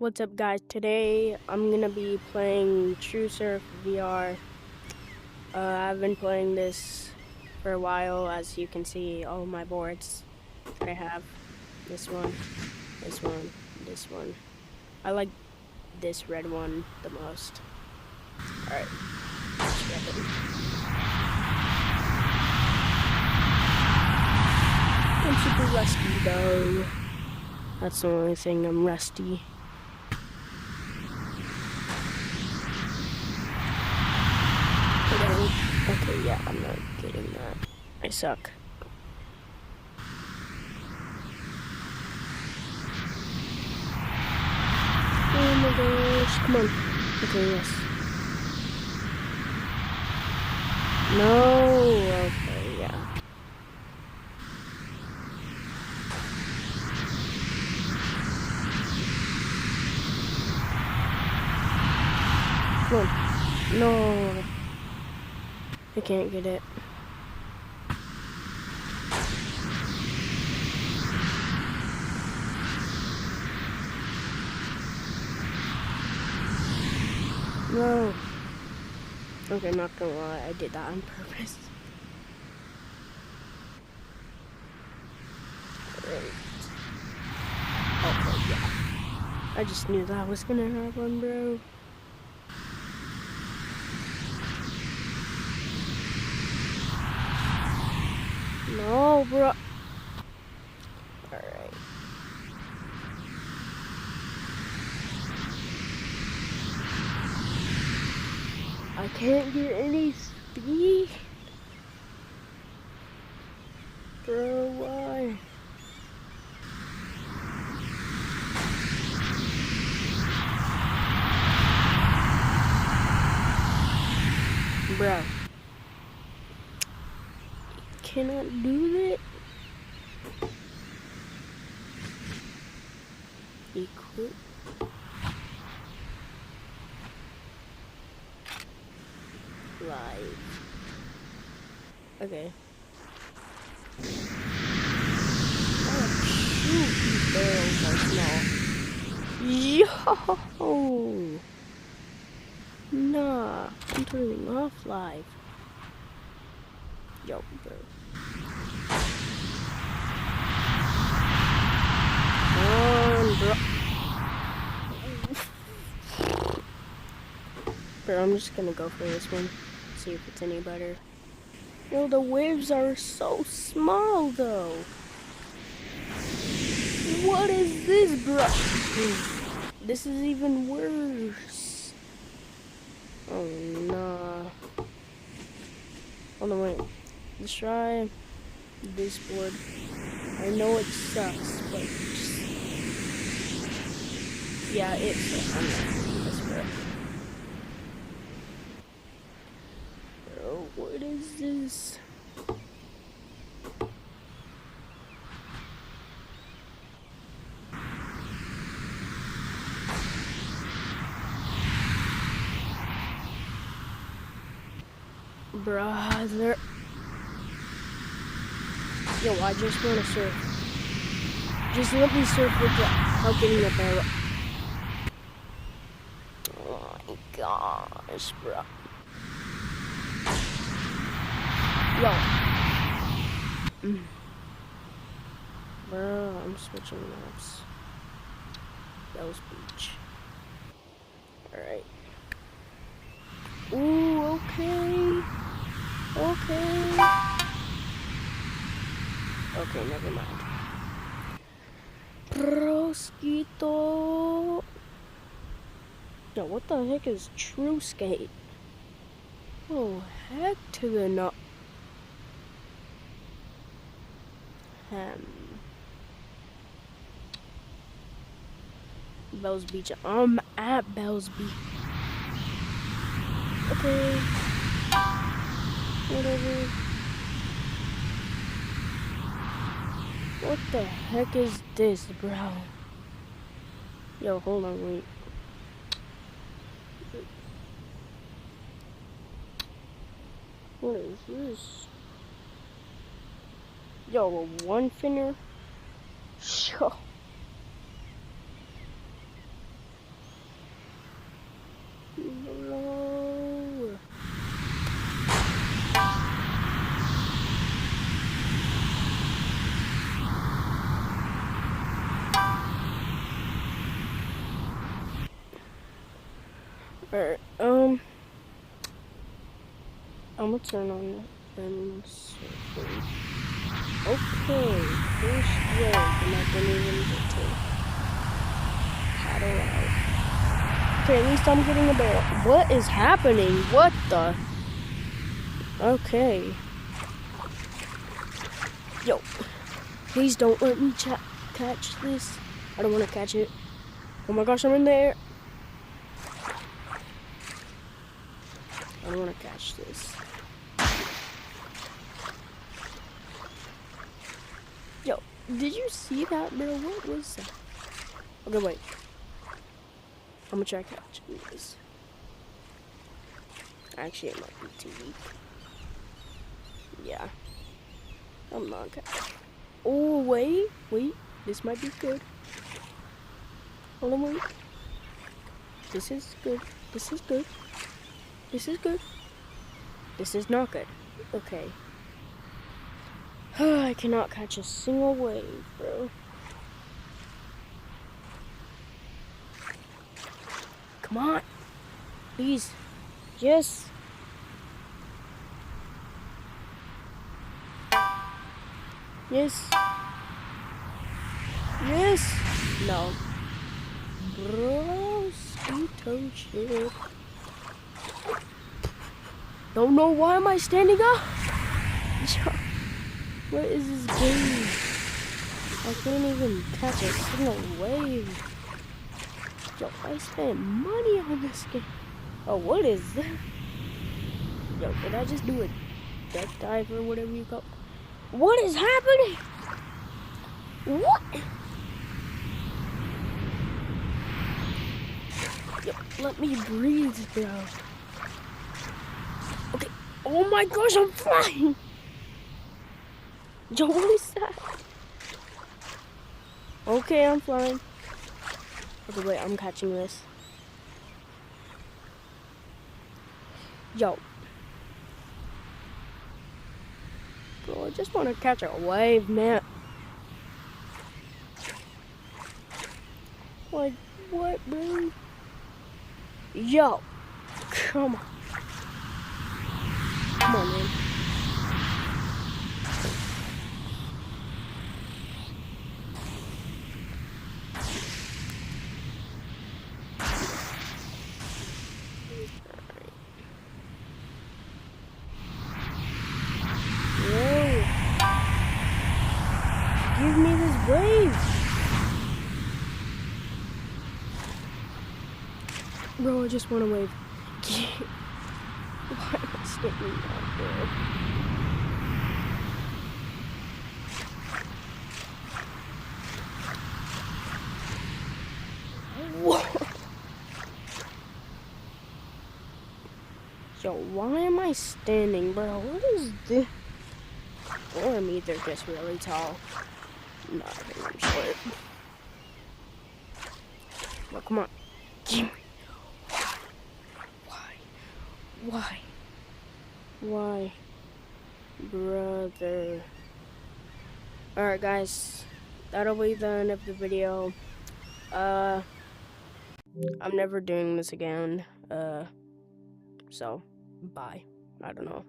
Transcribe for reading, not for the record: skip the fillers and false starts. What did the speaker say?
What's up, guys? Today I'm gonna be playing TrueSurf VR. I've been playing this for a while, as you can see all my boards that I have. This one, this one, this one. I like this red one the most. Alright, let's get it. I'm super rusty though. That's the only thing, I'm rusty. Okay, yeah, I'm not getting that. I suck. Oh my gosh, come on. Okay, yes. No, okay, yeah. Come on. No. I can't get it. No. Okay, not gonna lie, I did that on purpose. Great. Okay, yeah. I just knew that was gonna happen, bro. No, bro. Alright. I can't get any speed. Bro, why? Bro. Cannot do that. Equip. Live. Okay. Oh, shoot, these barrels are small. Yo! Nah, I'm turning off live. Yo, bro. Bro. Bro, I'm just gonna go for this one. See if it's any better. Yo, the waves are so small though. What is this, bro? This is even worse. Oh nah. Hold on, wait. Let's try this board. I know it sucks, but just... yeah, it sucks. I'm not doing this, bro. Bro, what is this? Brother. Yo, I just wanna surf. Just let me surf without getting a barrel. Oh my gosh, bro. Yo. Bro, I'm switching maps. Bells Beach. Alright. Ooh, okay. Okay. Okay, never mind. Brosquito. Yo, what the heck is True Skate? Oh, heck to the no. Bells Beach. I'm at Bells Beach. Okay. Whatever. What the heck is this, bro? Yo, hold on, wait. What is this? Yo, a one finner? Yo. bro. Alright, I'm gonna turn on them circles. Okay, first wave, and I didn't even get to paddle out. Okay, at least I'm getting a barrel. What is happening? What the? Okay. Yo, please don't let me catch this. I don't want to catch it. Oh my gosh, I'm in there. I don't want to catch this. Yo, did you see that, bro? What was that? Okay, wait. I'm gonna try catching this. Actually, it might be too weak. Yeah. I'm not catching. Oh, wait. This might be good. Hold on, wait. This is good. This is good. This is good. This is not good. Okay. I cannot catch a single wave, bro. Come on. Please. Yes. Yes. Yes. No. Bro, Mosquito chip. Don't know why am I standing up? What is this game? I can't even catch a single wave. Yo, I spent money on this game. Oh, what is that? Yo, did I just do a deck dive or whatever you call it? What is happening? What? Yo, let me breathe, bro. Okay. Oh my gosh, I'm flying. Yo, what is that? Okay, I'm flying. Okay, wait, I'm catching this. Yo. Bro, I just want to catch a wave, man. Like, what, bro? Yo. Come on. Come on, man. Whoa. Give me this wave. Bro, I just want to wave. Why am I standing out there? Whoa. Yo, why am I standing, bro? What is this? Or I'm either just really tall. No, I think I'm short. Well, come on. Give me. Why? Why? Brother. Alright, guys. That'll be the end of the video. I'm never doing this again. So, bye. I don't know.